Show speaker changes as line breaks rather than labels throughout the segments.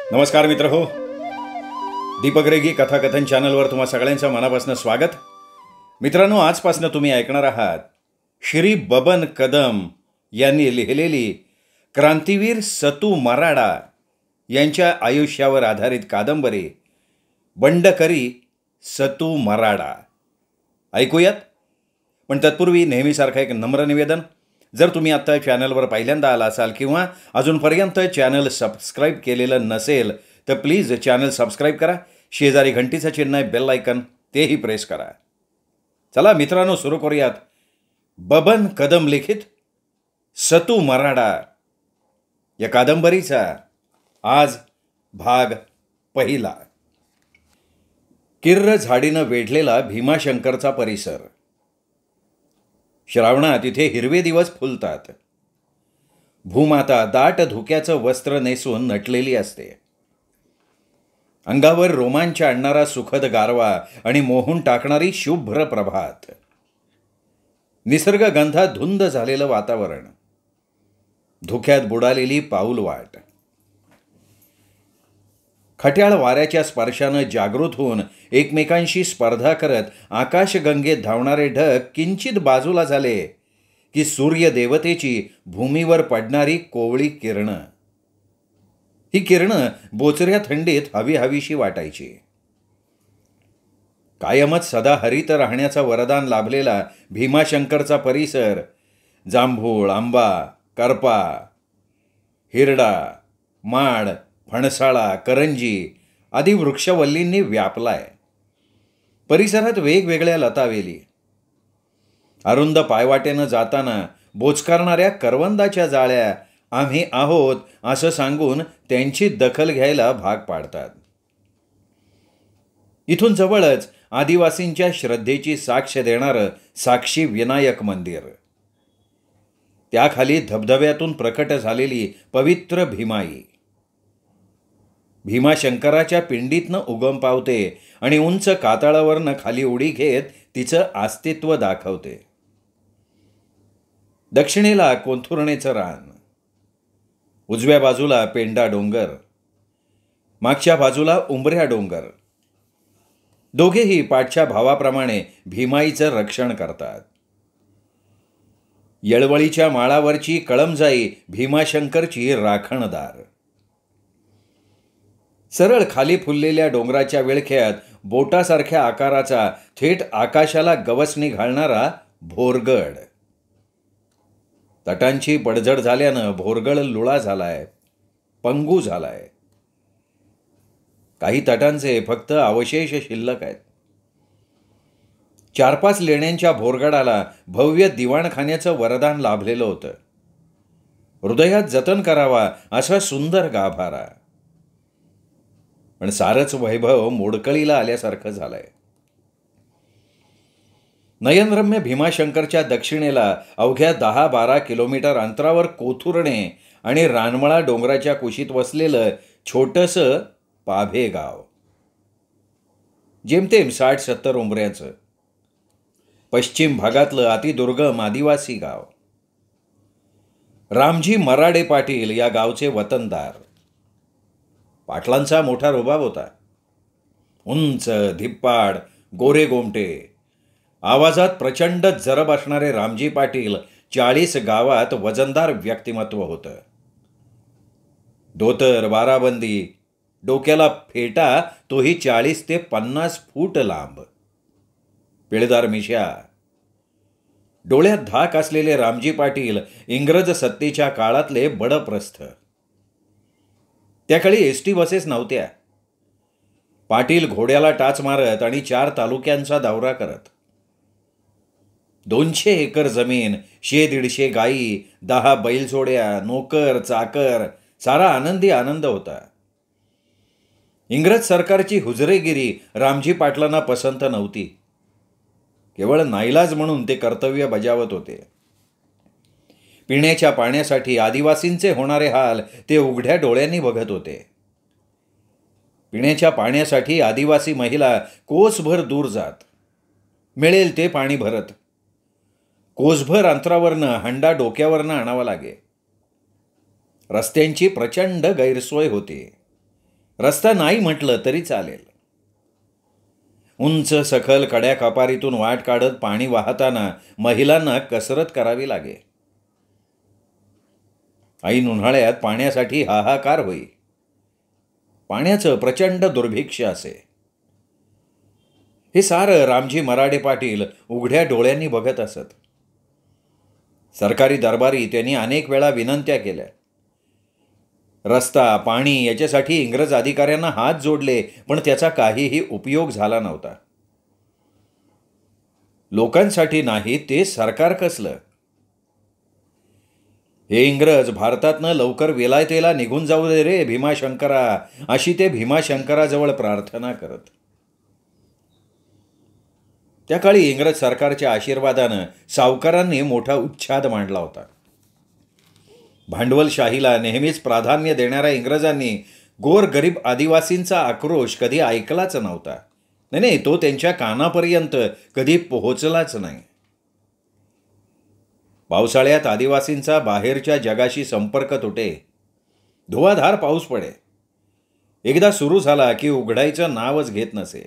नमस्कार मित्र हो, दीपक रेगी कथाकथन चॅनलवर तुम्हा सगळ्यांचं मनापासून स्वागत. मित्रांनो, आजपासून तुम्ही ऐकणार आहात श्री बबन कदम यांनी लिहिलेली क्रांतीवीर सतू मराडा यांच्या आयुष्यावर आधारित कादंबरी बंडकरी सतू मराडा. ऐकूयात. पण तत्पूर्वी नेहमीसारखं एक नम्र निवेदन. जर तुम्ही आत्ता चॅनलवर पहिल्यांदा आला असाल किंवा अजूनपर्यंत चॅनल सबस्क्राईब केलेलं नसेल तर प्लीज चॅनल सबस्क्राईब करा. शेजारी घंटीचं चिन्ह आहे, बेल आयकन, तेही प्रेस करा. चला मित्रांनो, सुरू करूयात. बबन कदम लिखित सतू मराडा या कादंबरीचा आज भाग पहिला. किर्र झाडीनं वेढलेला भीमाशंकरचा परिसर. श्रावणात इथे हिरवे दिवस फुलतात. भूमाता दाट धुक्याचं वस्त्र नेसून नटलेली असते. अंगावर रोमांच आणणारा सुखद गारवा आणि मोहून टाकणारी शुभ्र प्रभात. निसर्गगंधात धुंद झालेलं वातावरण. धुक्यात बुडालेली पाऊलवाट. खट्याळ वाऱ्याच्या स्पर्शानं जागृत होऊन एकमेकांशी स्पर्धा करत आकाशगंगेत धावणारे ढग किंचित बाजूला झाले की सूर्यदेवतेची भूमीवर पडणारी कोवळी किरणं. ही किरणं बोचऱ्या थंडीत हवी हवीशी वाटायची. कायमच सदा हरित राहण्याचं वरदान लाभलेला भीमाशंकरचा परिसर जांभूळ, आंबा, करपा, हिरडा, माड, फणसाळा, करंजी आदी वृक्षवल्लींनी व्यापलाय. परिसरात वेगवेगळ्या लतावेली. अरुंद पायवाटेनं जाताना बोचकारणाऱ्या करवंदाच्या जाळ्या आम्ही आहोत असं सांगून त्यांची दखल घ्यायला भाग पाडतात. इथून जवळच आदिवासींच्या श्रद्धेची साक्ष देणारं साक्षी विनायक मंदिर. त्याखाली धबधब्यातून प्रकट झालेली पवित्र भीमाई. भीमाशंकराच्या पिंडीतनं उगम पावते आणि उंच कातळावरनं खाली उडी घेत तिचं अस्तित्व दाखवते. दक्षिणेला कोंथुरणेचं रान. उजव्या बाजूला पेंडा डोंगर. मागच्या बाजूला उंबऱ्या डोंगर. दोघेही पाठच्या भावाप्रमाणे भीमाईचं रक्षण करतात. येळवळीच्या माळावरची कळमजाई भीमाशंकरची राखणदार. सरळ खाली फुललेल्या डोंगराच्या विळख्यात बोटासारख्या आकाराचा थेट आकाशाला गवसणी घालणारा भोरगड. तटांची पडझड झाल्यानं भोरगड लुळा झालाय, पंगू झालाय. काही तटांचे फक्त अवशेष शिल्लक आहेत. 4-5 लेण्यांच्या भोरगडाला भव्य दिवाणखान्याचं वरदान लाभलेलं होतं. हृदयात जतन करावा असा सुंदर गाभारा. पण सारंच वैभव मोडकळीला आल्यासारखं झालंय. नयनरम्य भीमाशंकरच्या दक्षिणेला अवघ्या 10-12 किलोमीटर अंतरावर कोथुरणे आणि रानमळा डोंगराच्या कुशीत वसलेलं छोटंसं पाभे गाव. जेमतेम 60-70 उंबऱ्याचं. पश्चिम भागातलं अतिदुर्गम आदिवासी गाव. रामजी मराडे पाटील या गावचे वतनदार. पाटलांचा मोठा रुबाब होता. उंच, धिप्पाड, गोरे गोमटे. आवाजात प्रचंड जरब असणारे रामजी पाटील 40 गावात वजनदार व्यक्तिमत्व होतं. धोतर, बाराबंदी, डोक्याला फेटा तोही 40 ते 50 फूट लांब. पिळदार मिशा. डोळ्यात धाक असलेले रामजी पाटील इंग्रज सत्तेच्या काळातले बडप्रस्थ. त्याकाळी एसटी बसेस नव्हत्या. पाटील घोड्याला टाच मारत आणि 4 तालुक्यांचा दौरा करत. 200 एकर जमीन, 100-150 गायी, 10 बैलजोड्या, नोकर, चाकर, सारा आनंदी आनंद होता. इंग्रज सरकारची हुजरेगिरी रामजी पाटलांना पसंत नव्हती. केवळ नाईलाज म्हणून ते कर्तव्य बजावत होते. पिण्याच्या पाण्यासाठी आदिवासींचे होणारे हाल ते उघड्या डोळ्यांनी बघत होते. पिण्याच्या पाण्यासाठी आदिवासी महिला कोसभर दूर जात. मिळेल ते पाणी भरत. कोसभर अंतरावरनं हंडा डोक्यावरनं आणावा लागे. रस्त्यांची प्रचंड गैरसोय होती. रस्ता नाही म्हटलं तरी चालेल. उंच सखल कड्या कपारीतून वाट काढत पाणी वाहताना महिलांना कसरत करावी लागे. ऐन उन्हाळ्यात पाण्यासाठी हाहाकार होई. पाण्याचं प्रचंड दुर्भिक्ष्य असे. हे सारं रामजी मराठे पाटील उघड्या डोळ्यांनी बघत असत. सरकारी दरबारी त्यांनी अनेक वेळा विनंत्या केल्या. रस्ता, पाणी याच्यासाठी इंग्रज अधिकाऱ्यांना हात जोडले, पण त्याचा काहीही उपयोग झाला नव्हता. लोकांसाठी नाही, ते सरकार कसलं. हे इंग्रज भारतातनं लवकर विलायतेला निघून जाऊ दे रे भीमाशंकरा, अशी ते भीमाशंकराजवळ प्रार्थना करत. त्या काळी इंग्रज सरकारच्या आशीर्वादानं सावकारांनी मोठा उच्छाद मांडला होता. भांडवलशाहीला नेहमीच प्राधान्य देणाऱ्या इंग्रजांनी गोरगरीब आदिवासींचा आक्रोश कधी ऐकलाच नव्हता. नाही, तो त्यांच्या कानापर्यंत कधी पोहोचलाच नाही. पावसाळ्यात आदिवासींचा बाहेरच्या जगाशी संपर्क तुटे. धुवाधार पाऊस पडे. एकदा सुरू झाला की उघडायचं नावच घेत नसे.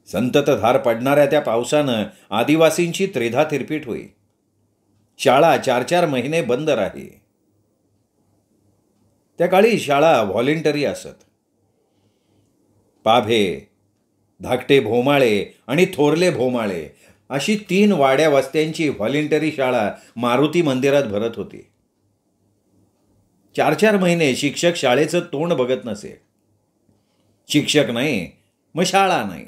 संततधार पडणाऱ्या त्या पावसानं आदिवासींची त्रेधा तिरपीट होई. शाळा 4-4 महिने बंद राही. त्या काळी शाळा व्हॉलेंटरी असत. पाभे, धाकटे भोमाळे आणि थोरले भोमाळे अशी 3 वाड्या वस्त्यांची व्हॉलेंटरी शाळा मारुती मंदिरात भरत होती. 4-4 महिने शिक्षक शाळेचं तोंड बघत नसे. शिक्षक नाही, मग शाळा नाही,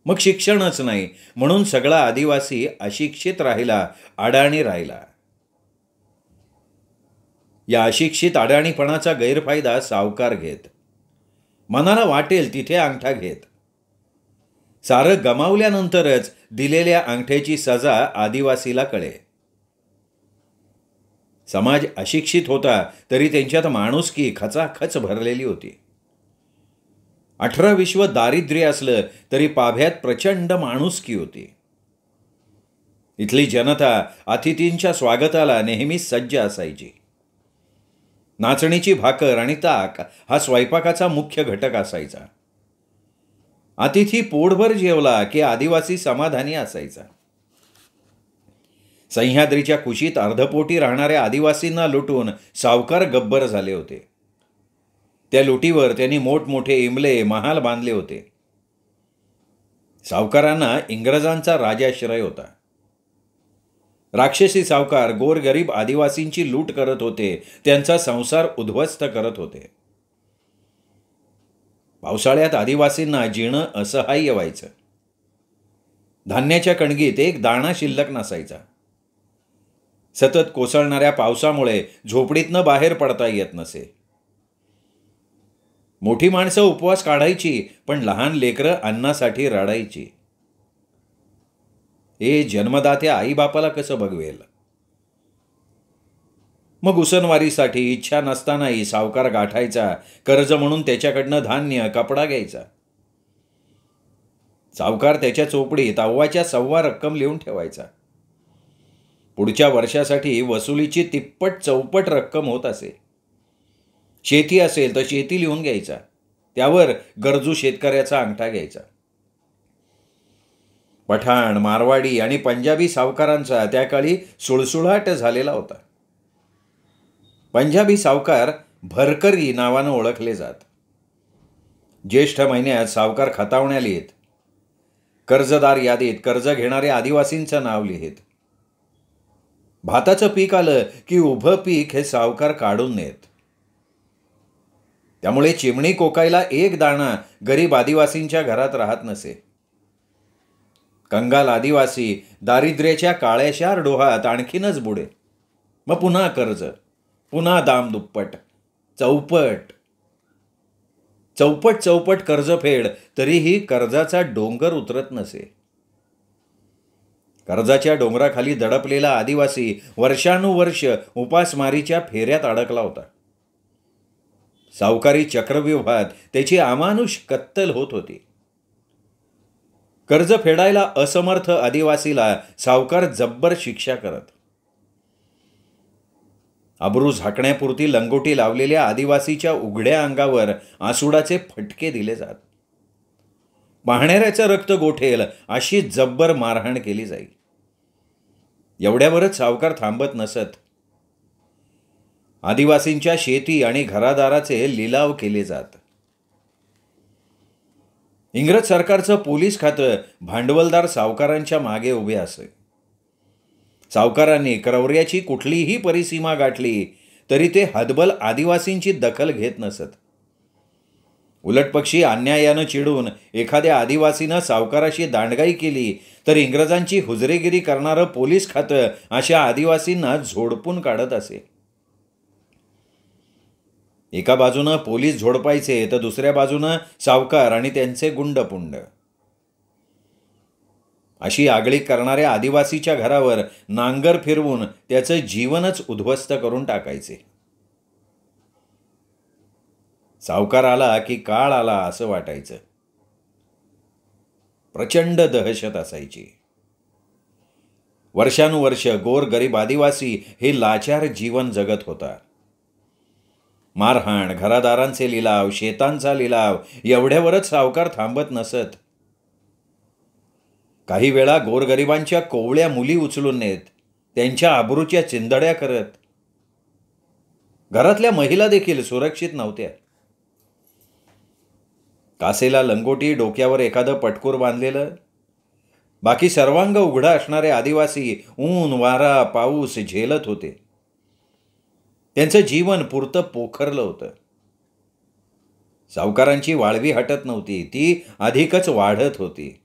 मग शिक्षणच नाही, म्हणून सगळा आदिवासी अशिक्षित राहिला, अडाणी राहिला. या अशिक्षित अडाणीपणाचा गैरफायदा सावकार घेत. मनाला वाटेल तिथे अंगठा घेत. सारं गमावल्यानंतरच दिलेल्या अंगठ्याची सजा आदिवासीला कळे. समाज अशिक्षित होता तरी त्यांच्यात माणुसकी खचाखच भरलेली होती. 18 विश्व दारिद्र्य असलं तरी पाभ्यात प्रचंड माणुसकी होती. इथली जनता अतिथींच्या स्वागताला नेहमी सज्ज असायची. नाचणीची भाकर आणि ताक हा स्वयंपाकाचा मुख्य घटक असायचा. अतिथी पोटभर जेवला की आदिवासी समाधानी असायचा. सह्याद्रीच्या कुशीत अर्धपोटी राहणाऱ्या आदिवासींना लुटून सावकार गब्बर झाले होते. त्या लुटीवर त्यांनी मोठमोठे इमले, महाल बांधले होते. सावकारांना इंग्रजांचा राजाश्रय होता. राक्षसी सावकार गोरगरीब आदिवासींची लूट करत होते, त्यांचा संसार उद्ध्वस्त करत होते. पावसाळ्यात आदिवासींना जीणं असहाय्य व्हायचं. धान्याच्या कणगीत एक दाणा शिल्लक नसायचा. सतत कोसळणाऱ्या पावसामुळे झोपडीतनं बाहेर पडता येत नसे. मोठी माणसं उपवास काढायची, पण लहान लेकरं अन्नासाठी रडायची. हे जन्मदात्या आईबापाला कसं बघवेल. मग उसनवारीसाठी इच्छा नसतानाही सावकार गाठायचा. कर्ज म्हणून त्याच्याकडनं धान्य, कपडा घ्यायचा. सावकार त्याच्या चोपडीत अव्वाच्या सव्वा रक्कम लिहून ठेवायचा. पुढच्या वर्षासाठी वसुलीची तिप्पट चौपट रक्कम होत असे. शेती असेल तर शेती लिहून घ्यायचा. त्यावर गरजू शेतकऱ्याचा अंगठा घ्यायचा. पठाण, मारवाडी आणि पंजाबी सावकारांचा त्या काळी सुळसुळाट झालेला होता. पंजाबी सावकार भरकरी नावानं ओळखले जात. ज्येष्ठ महिन्यात सावकार खतावण्या लिहित. कर्जदार यादीत कर्ज घेणाऱ्या आदिवासींचं नाव लिहित. भाताचं पीक आलं की उभं पीक हे सावकार काढून नेत. त्यामुळे चिमणी कोकायला एक दाणा गरीब आदिवासींच्या घरात राहत नसे. कंगाल आदिवासी दारिद्र्याच्या काळ्याशार डोहात आणखीनच बुडे. मग पुन्हा कर्ज, पुन्हा दाम दुप्पट, चौपट चौपट कर्जफेड, तरीही कर्जाचा डोंगर उतरत नसे. कर्जाच्या डोंगराखाली दडपलेला आदिवासी वर्षानुवर्ष उपासमारीच्या फेऱ्यात अडकला होता. सावकारी चक्रव्यूहात त्याची अमानुष कत्तल होत होती. कर्ज फेडायला असमर्थ आदिवासीला सावकार जब्बर शिक्षा करत. अब्रू झाकण्यापुरती लंगोटी लावलेल्या आदिवासीच्या उघड्या अंगावर आसुडाचे फटके दिले जात. पाहणाऱ्याचं रक्त गोठेल अशी जब्बर मारहाण केली जाईल. एवढ्यावरच सावकार थांबत नसत. आदिवासींच्या शेती आणि घरादाराचे लिलाव केले जात. इंग्रज सरकारचं पोलीस खातं भांडवलदार सावकारांच्या मागे उभे असे. सावकारांनी क्रौर्याची कुठलीही परिसीमा गाठली तरी ते हतबल आदिवासींची दखल घेत नसत. उलटपक्षी अन्यायानं चिडून एखाद्या आदिवासीनं सावकाराशी दांडगाई केली तर इंग्रजांची हुजरेगिरी करणारं पोलीस खातं अशा आदिवासींना झोडपून काढत असे. एका बाजूनं पोलीस झोडपायचे तर दुसऱ्या बाजूनं सावकार आणि त्यांचे गुंडपुंड. अशी आगळीक करणाऱ्या आदिवासीच्या घरावर नांगर फिरवून त्याचं जीवनच उद्ध्वस्त करून टाकायचे. सावकार आला की काळ आला असं वाटायचं. प्रचंड दहशत असायची. वर्षानुवर्ष गोरगरीब आदिवासी हे लाचार जीवन जगत होता. मारहाण, घरादारांचे लिलाव, शेतांचा लिलाव एवढ्यावरच सावकार थांबत नसत. काही वेळा गोरगरिबांच्या कोवळ्या मुली उचलून नेत, त्यांच्या आबरूच्या चिंधड्या करत. घरातल्या महिला देखील सुरक्षित नव्हत्या. कासेला लंगोटी, डोक्यावर एखादं पटकूर बांधलेलं, बाकी सर्वांग उघडा असणारे आदिवासी ऊन, वारा, पाऊस झेलत होते. त्यांचं जीवन पुरतं पोखरलं होतं. सावकारांची वाळवी हटत नव्हती, ती अधिकच वाढत होती.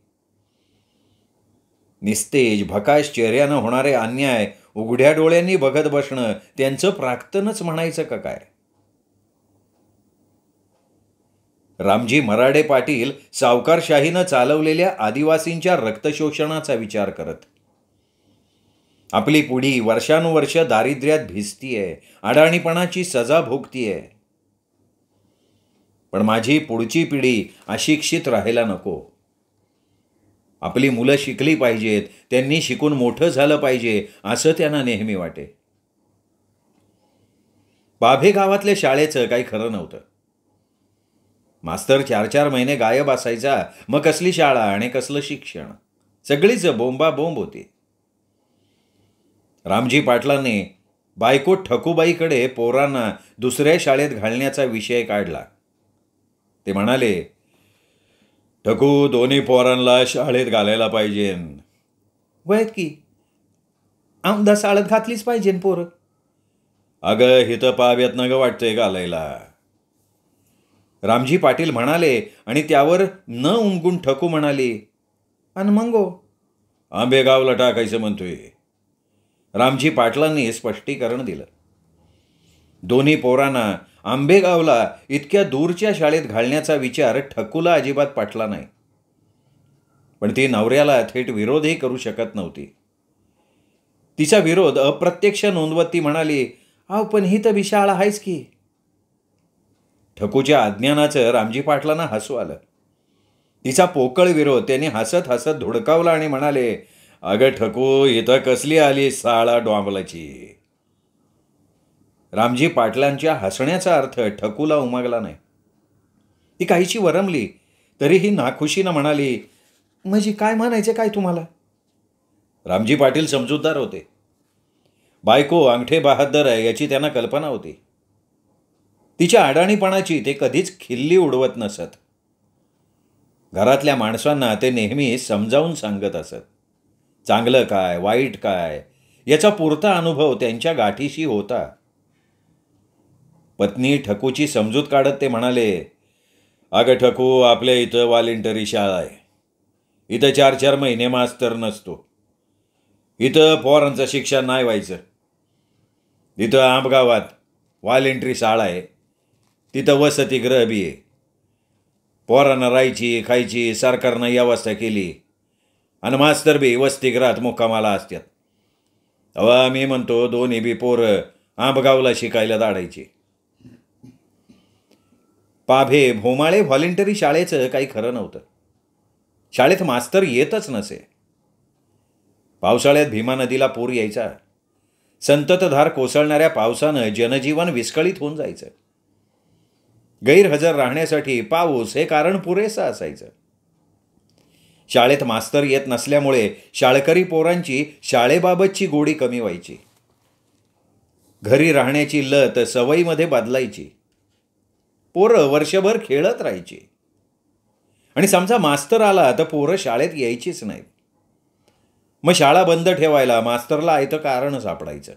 निस्तेज भकाश चेहऱ्यानं होणारे अन्याय उघड्या डोळ्यांनी बघत बसणं त्यांचं प्राक्तनच म्हणायचं का काय? रामजी मराडे पाटील सावकारशाहीनं चालवलेल्या आदिवासींच्या रक्तशोषणाचा विचार करत. आपली पुढी वर्षानुवर्ष दारिद्र्यात भिजतीये, अडाणीपणाची सजा भोगतीये. पण माझी पुढची पिढी अशिक्षित राहायला नको. आपली मुलं शिकली पाहिजेत, त्यांनी शिकून मोठं झालं पाहिजे असं त्यांना नेहमी वाटे. पाभे गावातल्या शाळेचं काही खरं नव्हतं. मास्तर 4-4 महिने गायब असायचा. मग कसली शाळा आणि कसलं शिक्षण? सगळीच बोंबाबोंब होती. रामजी पाटलांनी बायको ठकूबाईकडे पोरांना दुसऱ्या शाळेत घालण्याचा विषय काढला. ते म्हणाले, ठकू, दोन्ही पोरांना शाळेत घालायला पाहिजे. वयत की आमदा शाळेत घातलीच पाहिजे पोरं. अगं, हिथं पाव्यात न ग वाटतंय घालायला. रामजी पाटील म्हणाले आणि त्यावर न उमगून ठकू म्हणाली, अन मंगो आंबेगावला टाकायचं म्हणतोय. रामजी पाटलांनी स्पष्टीकरण दिलं. दोन्ही पोरांना आंबेगावला इतक्या दूरच्या शाळेत घालण्याचा विचार ठकूला अजिबात पटला नाही. पण ती नवऱ्याला थेट विरोधही करू शकत नव्हती. तिचा विरोध अप्रत्यक्ष नोंदवत ती म्हणाली, अहो पण ही तर शाळा आहेच की. ठकूच्या अज्ञानाचं रामजी पाटलांना हसू आलं. तिचा पोकळ विरोध त्यांनी हसत हसत धुडकावला आणि म्हणाले, अगं ठकू, इथं कसली आली शाळा डोंबलाची. रामजी पाटलांच्या हसण्याचा अर्थ ठकूला उमगला नाही. ती काहीशी वरमली तरीही नाखुशीनं म्हणाली, म्हणजे काय म्हणायचे काय तुम्हाला? रामजी पाटील समजूतदार होते. बायको अंगठे बहादर आहे याची त्यांना कल्पना होती. तिच्या अडाणीपणाची ते कधीच खिल्ली उडवत नसत. घरातल्या माणसांना ते नेहमी समजावून सांगत असत. चांगलं काय, वाईट काय याचा पुरता अनुभव त्यांच्या गाठीशी होता. पत्नी ठकूची समजूत काढत ते म्हणाले, अगं ठकू, आपल्या इथं व्हॉलेंटरी शाळा आहे. इथं 4-4 महिने मास्तर नसतो. इथं पोरांचं शिक्षण नाही व्हायचं. इथं आंबगावात व्हॉलेंटरी शाळा आहे. तिथं वसतिगृह बी आहे. पोरांना राहायची खायची सरकारनं व्यवस्था केली आणि मास्तर बी वसतिगृहात मुक्कामाला असतात. अवा मी म्हणतो दोन्ही बी पोरं आंबगावला शिकायला धाडायची. पाभे भोमाळे व्हॉलेंटरी शाळेचं काही खरं नव्हतं. शाळेत मास्तर येतच नसे. पावसाळ्यात भीमा नदीला पूर यायचा. संततधार कोसळणाऱ्या पावसानं जनजीवन विस्कळीत होऊन जायचं. गैरहजर राहण्यासाठी पाऊस हे कारण पुरेसं असायचं. शाळेत मास्तर येत नसल्यामुळे शाळकरी पोरांची शाळेबाबतची गोडी कमी व्हायची. घरी राहण्याची लत सवयीमध्ये बदलायची. पोरं वर्षभर खेळत राहायची. आणि समजा मास्तर आला तर पोरं शाळेत यायचीच नाहीत. मग शाळा बंद ठेवायला मास्तरला आयतं कारण सापडायचं.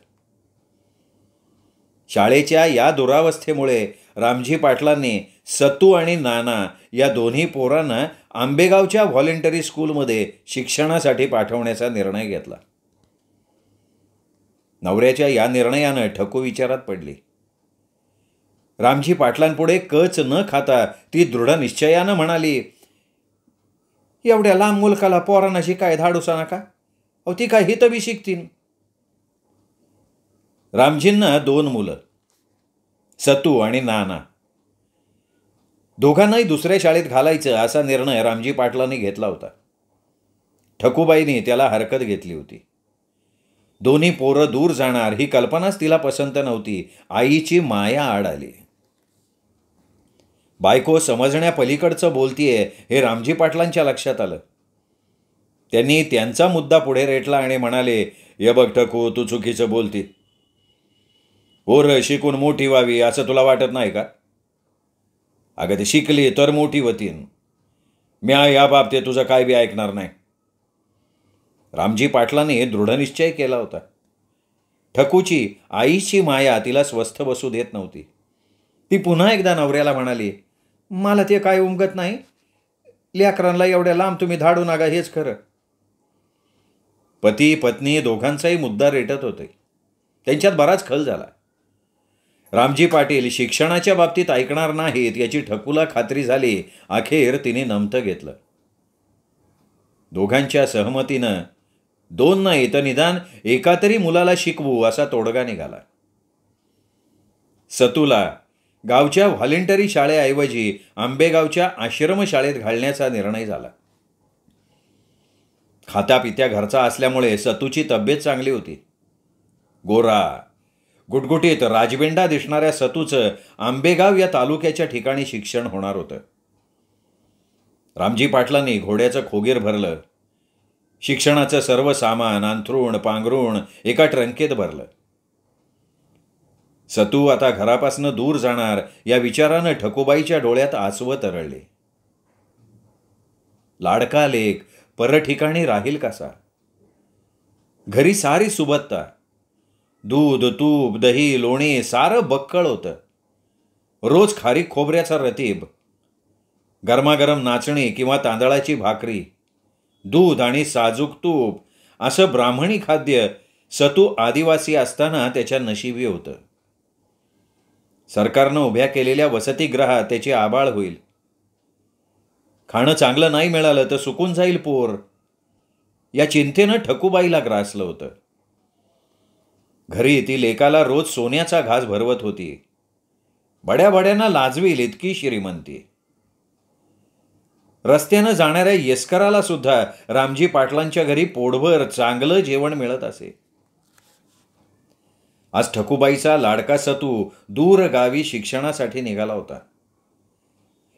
शाळेच्या या दुरावस्थेमुळे रामजी पाटलांनी सतू आणि नाना या दोन्ही पोरांना आंबेगावच्या व्हॉलेंटरी स्कूलमध्ये शिक्षणासाठी पाठवण्याचा निर्णय घेतला. नवऱ्याच्या या निर्णयानं ठकू विचारात पडली. रामजी पाटलांपुढे कच न खाता ती दृढ निश्चयानं म्हणाली, एवढ्या लांब मुलकाला पोरांना शिकाय धाडूसा नका. ती काय हित बी शिकतील. रामजींना 2 मुलं, सतू आणि नाना. दोघांनाही दुसऱ्या शाळेत घालायचं असा निर्णय रामजी पाटलांनी घेतला होता. ठकूबाईंनी त्याला हरकत घेतली होती. दोन्ही पोरं दूर जाणार ही कल्पनाच तिला पसंत नव्हती. आईची माया आड आली. बायको समजण्या पलीकडचं बोलतीये हे रामजी पाटलांच्या लक्षात आलं. त्यांनी त्यांचा मुद्दा पुढे रेटला आणि म्हणाले, ये बघ ठकू, तू चुकीचं बोलती. पोरं शिकून मोठी व्हावी असं तुला वाटत नाही का? अगं ते शिकली तर मोठी होतीन. म्या या बाबतीत तुझं काय बी ऐकणार नाही. रामजी पाटलांनी दृढनिश्चय केला होता. ठकूची आईची माया तिला स्वस्थ बसू देत नव्हती. ती पुन्हा एकदा नवऱ्याला म्हणाली, मला ते काय उमगत नाही. लेकरांना एवढ्या लांब तुम्ही धाडू नका, हेच खरं. पती पत्नी दोघांचाही मुद्दा रेटत होते. त्यांच्यात बराच खल झाला. रामजी पाटील शिक्षणाच्या बाबतीत ऐकणार नाहीत याची ठकूला खात्री झाली. अखेर तिने नमतं घेतलं. दोघांच्या सहमतीनं 2 नाही तर निदान एका तरी मुलाला शिकवू असा तोडगा निघाला. सतूला गावच्या व्हॉलेंटरी शाळेऐवजी आंबेगावच्या आश्रमशाळेत घालण्याचा निर्णय झाला. खात्यापित्या घरचा असल्यामुळे सतूची तब्येत चांगली होती. गोरा गुटगुटीत राजबेंडा दिसणाऱ्या सतूचं आंबेगाव या तालुक्याच्या ठिकाणी शिक्षण होणार होतं. रामजी पाटलांनी घोड्याचं खोगीर भरलं. शिक्षणाचं सर्व सामान, अंथरूण पांघरूण एका ट्रंकेत भरलं. सतू आता घरापासनं दूर जाणार या विचारानं ठकूबाईच्या डोळ्यात आसवं तरळले. लाडका लेक परठिकाणी राहील कसा? घरी सारी सुबत्ता, दूध तूप दही लोणी सारं बक्कळ होतं. रोज खारीक खोबऱ्याचा रतीब, गरमागरम नाचणी किंवा तांदळाची भाकरी, दूध आणि साजूक तूप असं ब्राह्मणी खाद्य सतू आदिवासी असताना त्याच्या नशिबी होतं. सरकारनं उभ्या केलेल्या वसतिगृहात त्याची आबाळ होईल. खाणं चांगलं नाही मिळालं तर सुकून जाईल पोर, या चिंतेनं ठकूबाईला ग्रासलं होतं. घरी ती लेकाला रोज सोन्याचा घास भरवत होती. बड्या बड्यांना लाजवील इतकी श्रीमंती. रस्त्यानं जाणाऱ्या येस्कराला सुद्धा रामजी पाटलांच्या घरी पोटभर चांगलं जेवण मिळत असे. आज ठकूबाईचा लाडका सतू दूर गावी शिक्षणासाठी निघाला होता.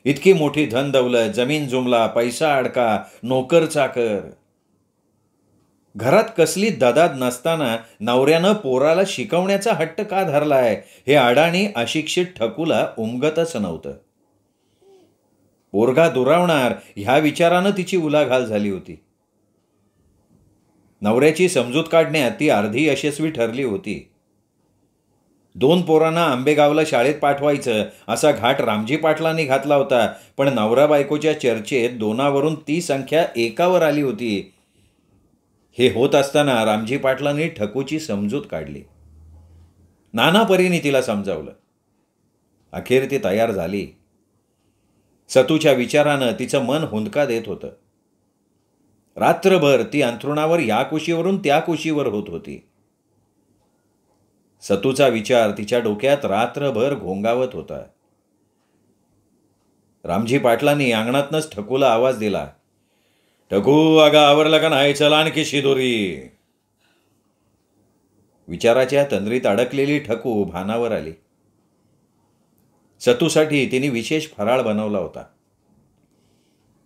इतकी मोठी धन दौलत, जमीन जुमला, पैसा अडका, नोकर चाकर, घरात कसली ददाद नसताना नवऱ्यानं पोराला शिकवण्याचा हट्ट का धरलाय हे अडाणी अशिक्षित ठकूला उमगतच नव्हतं. पोरगा दुरावणार ह्या विचारानं तिची उलाघाल झाली होती. नवऱ्याची समजूत काढण्यात ती अर्धी यशस्वी ठरली होती. 2 पोरांना आंबेगावला शाळेत पाठवायचं असा घाट रामजी पाटलांनी घातला होता. पण नवरा बायकोच्या चर्चेत 2वरून ती संख्या 1वर आली होती. हे होत असताना रामजी पाटलांनी ठकूची समजूत काढली. नाना परीने तिला समजावलं. अखेर ती तयार झाली. सतूच्या विचारानं तिचं मन हुंदका देत होतं. रात्रभर ती अंथरुणावर या कुशीवरून त्या कुशीवर होत होती. सतूचा विचार तिच्या डोक्यात रात्रभर घोंगावत होता. रामजी पाटलांनी अंगणातनंच ठकूला आवाज दिला, ठकू, अगं आवरलं का नाही? चला आणखी शिदोरी. विचाराच्या तंद्रीत अडकलेली ठकू भानावर आली. सतूसाठी तिने विशेष फराळ बनवला होता.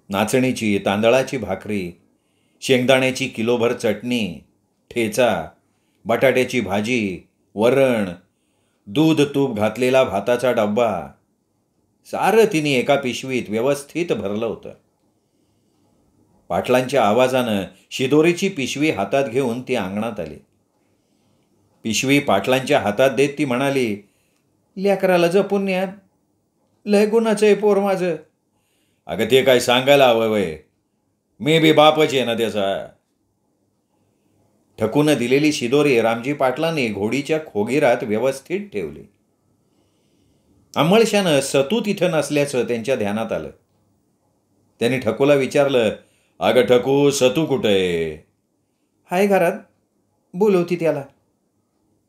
नाचणीची, तांदळाची भाकरी, शेंगदाण्याची किलोभर चटणी, ठेचा, बटाट्याची भाजी, वरण, दूध तूप घातलेला भाताचा डब्बा, सारं तिने एका पिशवीत व्यवस्थित भरलं होतं. पाटलांच्या आवाजानं शिदोरीची पिशवी हातात घेऊन ती अंगणात आली. पिशवी पाटलांच्या हातात देत ती म्हणाली, लेकराला जपून न्या, लय गुणाचं आहे पोर माझं. अगं ते काय सांगायला हवं वय, मी बी बापच आहे ना त्याचा. ठकून दिलेली शिदोरी रामजी पाटलांनी घोडीच्या खोगीरात व्यवस्थित ठेवली. अंमळशानं सतू तिथं नसल्याचं त्यांच्या ध्यानात आलं. त्यांनी ठकूला विचारलं, अगं ठकू, सतू कुठं आहे? हाय घरात, बोलवती त्याला.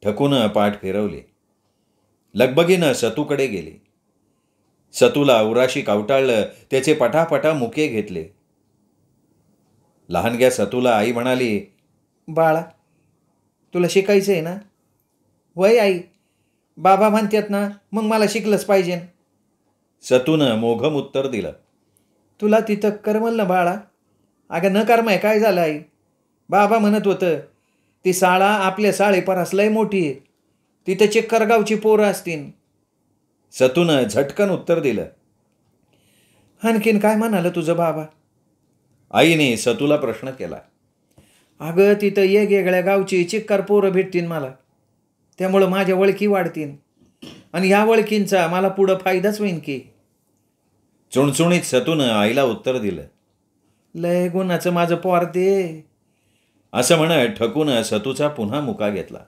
ठकूनं पाठ फिरवली. लगबगीनं सतूकडे गेली. सतूला उराशी कावटाळलं, त्याचे पटापटा मुके घेतले. लहानग्या सतूला आई म्हणाली, बाळा, तुला शिकायचं आहे ना? वय आई, बाबा म्हणतात ना, मग मला शिकलंच पाहिजे. सतूनं मोघम उत्तर दिलं, तुला तिथं करमल ना बाळा? अगं न कर्म आहे, काय झालं आई? बाबा म्हणत होतं ती शाळा आपल्या शाळेपरास लय मोठी आहे, तिथं चिक्करगावची पोरं असतील. सतूनं झटकन उत्तर दिलं, आणखीन काय म्हणालं तुझं बाबा? आईने सतूला प्रश्न केला. अगं तिथं वेगवेगळ्या गावची चिक्कार पोरं भेटतील मला, त्यामुळं माझ्या ओळखी वाढतील आणि ह्या ओळखींचा मला पुढं फायदाच होईन की. चुणचुणीत सतूनं आईला उत्तर दिलं, लय गुणाचं माझं पोर ते. असं म्हणत ठकून सतूचा पुन्हा मुका घेतला.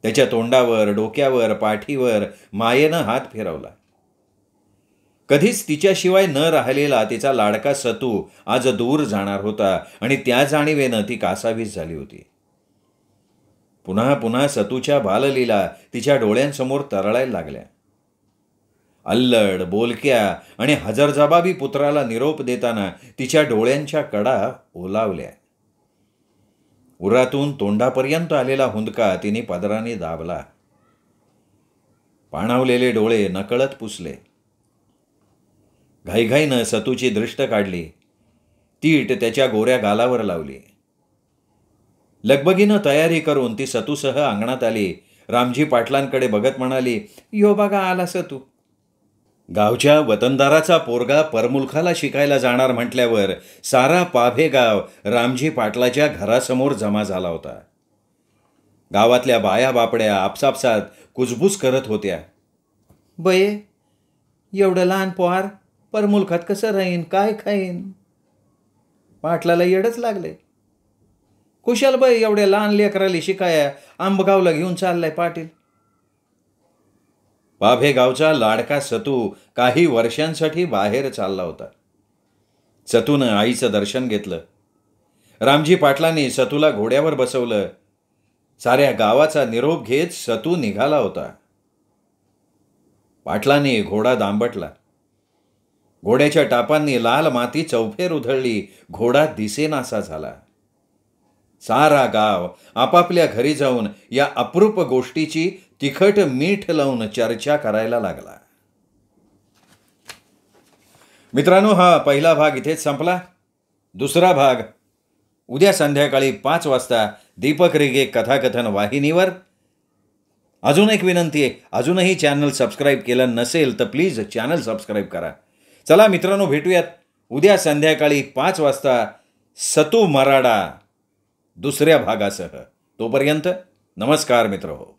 त्याच्या तोंडावर, डोक्यावर, पाठीवर मायेनं हात फिरवला. कधीच तिच्याशिवाय न राहिलेला तिचा लाडका सतू आज दूर जाणार होता आणि त्या जाणीवेनं ती कासावीस झाली होती. पुन्हा पुन्हा सतूच्या बाललीला तिच्या डोळ्यांसमोर तरळायला लागल्या. अल्लड, बोलक्या आणि हजरजबाबी पुत्राला निरोप देताना तिच्या डोळ्यांच्या कडा ओलावल्या. उरातून तोंडापर्यंत आलेला हुंदका तिने पदराने दाबला. पाणावलेले डोळे नकळत पुसले. घाईघाईनं सतूची दृष्ट काढली. तीट त्याच्या गोऱ्या गालावर लावली. लगबगीनं तयारी करून ती सतूसह अंगणात आली. रामजी पाटलांकडे बघत म्हणाली, यो बघा आला सतू. गावच्या वतनदाराचा पोरगा परमुलखाला शिकायला जाणार म्हटल्यावर सारा पाभे गाव रामजी पाटलाच्या घरासमोर जमा झाला होता. गावातल्या बाया बापड्या आपसापसात कुजबूज करत होत्या. बये, एवढं लहान पोहार परमुलखात कसं राहीन, काय खाईन? पाटलाला येडच लागले. कुशाल बाई एवढ्या लहान लेकराली शिकाया आंबगावला घेऊन चाललाय पाटील. पाभे गावचा लाडका सतू काही वर्षांसाठी बाहेर चालला होता. सतूनं आईचं दर्शन घेतलं. रामजी पाटलांनी सतूला घोड्यावर बसवलं. साऱ्या गावाचा निरोप घेत सतू निघाला होता. पाटलांनी घोडा दांबटला. घोड्याच्या टापांनी लाल माती चौफेर उधळली. घोडा दिसेनासा झाला. सारा गाव आपापल्या घरी जाऊन या अप्रूप गोष्टीची तिखट मीठ लावून चर्चा करायला लागला. मित्रांनो, हा पहिला भाग इथेच संपला. दुसरा भाग उद्या संध्याकाळी 5 वाजता दीपक रेगे कथाकथन वाहिनीवर. अजून एक विनंती आहे, अजूनही चॅनल सबस्क्राईब केलं नसेल तर प्लीज चॅनल सबस्क्राईब करा. चला मित्रांनो, भेटूयात उद्या संध्याकाळी 5 वाजता सतू मराडा दुसऱ्या भागासह. तोपर्यंत नमस्कार मित्रहो.